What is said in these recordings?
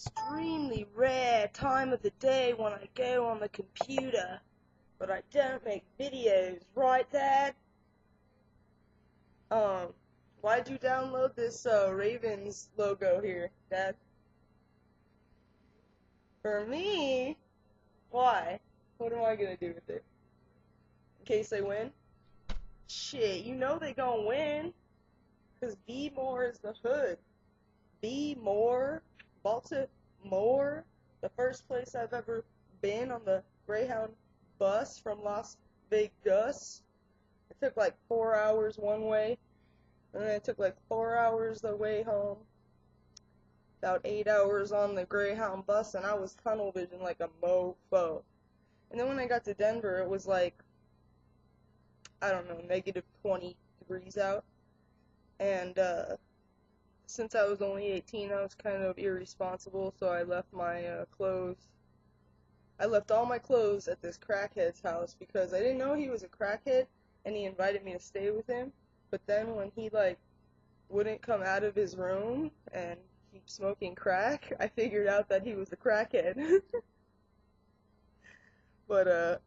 extremely rare time of the day when I go on the computer, but I don't make videos, right, Dad? Why'd you download this, Ravens logo here, Dad? For me? Why? What am I gonna do with it? In case they win? Shit, you know they gonna win, 'cause Be More is the hood. Be More, Baltimore, the first place I've ever been on the Greyhound bus from Las Vegas. It took like 4 hours one way, and then it took like 4 hours the way home. About 8 hours on the Greyhound bus, and I was tunnel vision like a mofo. And then when I got to Denver, it was like, I don't know, negative 20 degrees out. And since I was only 18, I was kind of irresponsible, so I left my clothes. I left all my clothes at this crackhead's house because I didn't know he was a crackhead, and he invited me to stay with him. But then when he, like, wouldn't come out of his room and keep smoking crack, I figured out that he was a crackhead. But,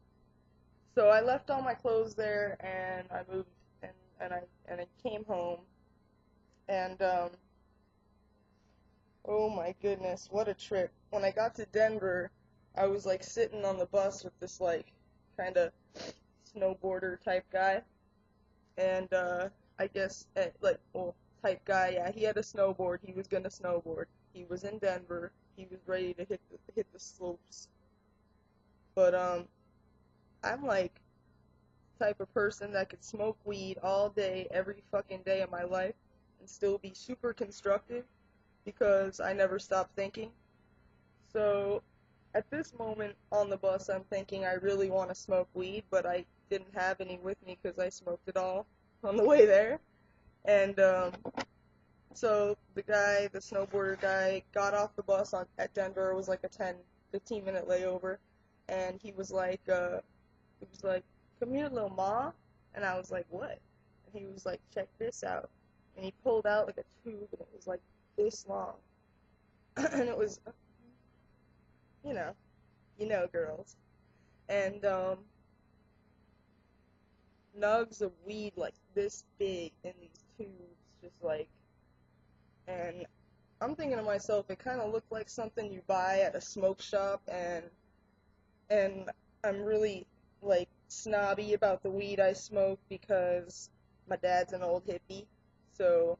so I left all my clothes there, and I moved, and I came home, and, oh my goodness, what a trip. When I got to Denver, I was, like, sitting on the bus with this, like, kind of snowboarder type guy, and, I guess, type guy, yeah, he had a snowboard, he was gonna snowboard, he was in Denver, he was ready to hit the slopes, but, I'm, like, the type of person that could smoke weed all day, every fucking day of my life, and still be super constructive, because I never stopped thinking. So, at this moment on the bus, I'm thinking I really want to smoke weed, but I didn't have any with me because I smoked it all on the way there. And, so the snowboarder guy, got off the bus at Denver. It was like a 10-15 minute layover. And he was like, come here, little ma. And I was like, what? And he was like, check this out. And he pulled out like a tube, and it was like this long. And it was, you know, girls. And, nugs of weed like this big in these tubes, just like, and I'm thinking to myself, it kind of looked like something you buy at a smoke shop, and I'm really, like, snobby about the weed I smoke because my dad's an old hippie, so,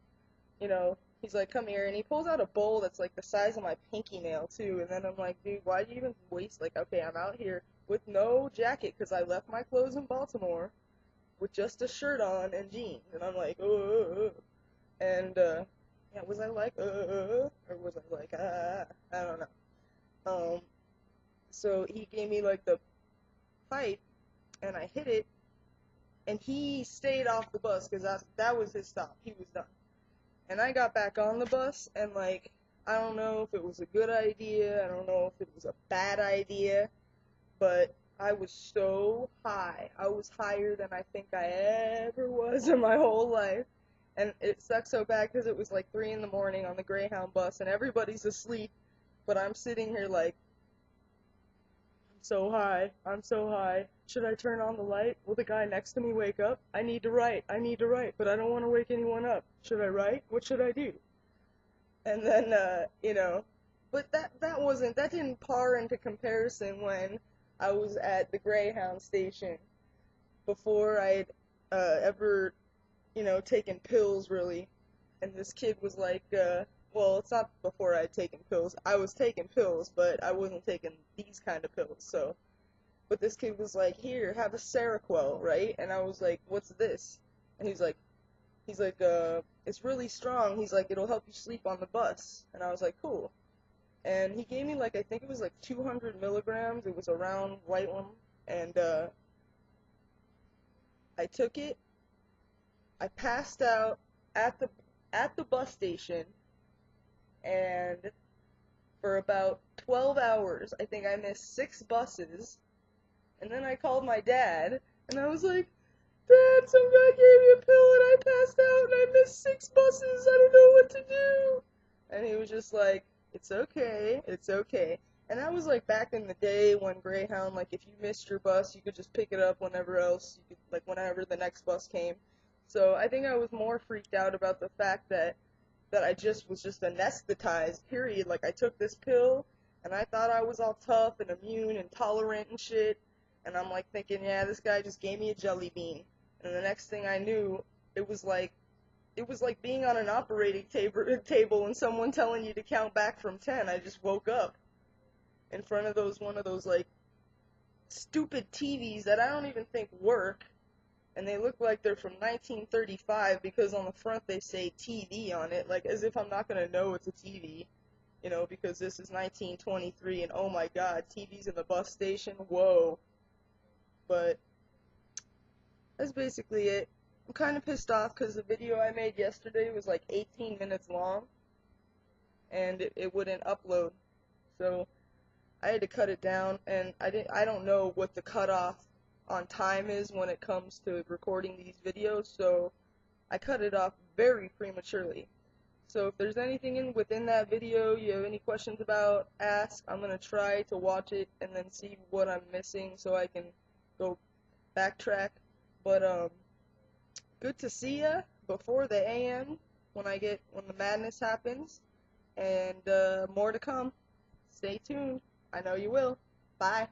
you know, he's like, come here, and he pulls out a bowl that's like the size of my pinky nail, too, and then I'm like, dude, why do you even waste, like, okay, I'm out here with no jacket, because I left my clothes in Baltimore, with just a shirt on and jeans, and I'm like, and, yeah, was I like, or was I like, I don't know, so he gave me, like, the pipe, and I hit it, and he stayed off the bus, because that was his stop, he was done. And I got back on the bus, and, like, I don't know if it was a good idea, I don't know if it was a bad idea, but I was so high. I was higher than I think I ever was in my whole life. And it sucked so bad because it was like 3 in the morning on the Greyhound bus, and everybody's asleep, but I'm sitting here like, I'm so high, I'm so high. Should I turn on the light? Will the guy next to me wake up? I need to write, but I don't want to wake anyone up. Should I write? What should I do? And then, you know, but that didn't par into comparison when I was at the Greyhound station before I'd ever, you know, taken pills, really. And this kid was like, well, it's not before I'd taken pills. I was taking pills, but I wasn't taking these kind of pills, so. But this kid was like, here, have a Seroquel, right? And I was like, what's this? And he's like, it's really strong. He's like, it'll help you sleep on the bus. And I was like, cool. And he gave me, like, I think it was like 200 milligrams. It was a round white one. And I took it. I passed out at the bus station. And for about 12 hours, I think I missed 6 buses. And then I called my dad. And I was like, Dad, some guy gave me a pill and I passed out and I missed 6 buses. I don't know what to do. And he was just like, It's okay. It's okay. And that was like back in the day when Greyhound, like if you missed your bus, you could just pick it up whenever else, you could, like whenever the next bus came. So I think I was more freaked out about the fact that I just was just anesthetized, period. Like I took this pill and I thought I was all tough and immune and tolerant and shit. And I'm like thinking, yeah, this guy just gave me a jelly bean. And the next thing I knew, it was like it was like being on an operating table and someone telling you to count back from 10. I just woke up in front of those one of those like stupid TVs that I don't even think work, and they look like they're from 1935 because on the front they say TV on it, like as if I'm not gonna know it's a TV, because this is 1923 and oh my god, TVs in the bus station, whoa. But that's basically it. I'm kind of pissed off because the video I made yesterday was like 18 minutes long and it wouldn't upload. So I had to cut it down, and I don't know what the cutoff on time is when it comes to recording these videos, so I cut it off very prematurely. So if there's anything within that video you have any questions about, ask. I'm gonna try to watch it and then see what I'm missing so I can go backtrack. But good to see ya before the AM when the madness happens, and more to come. Stay tuned. I know you will. Bye.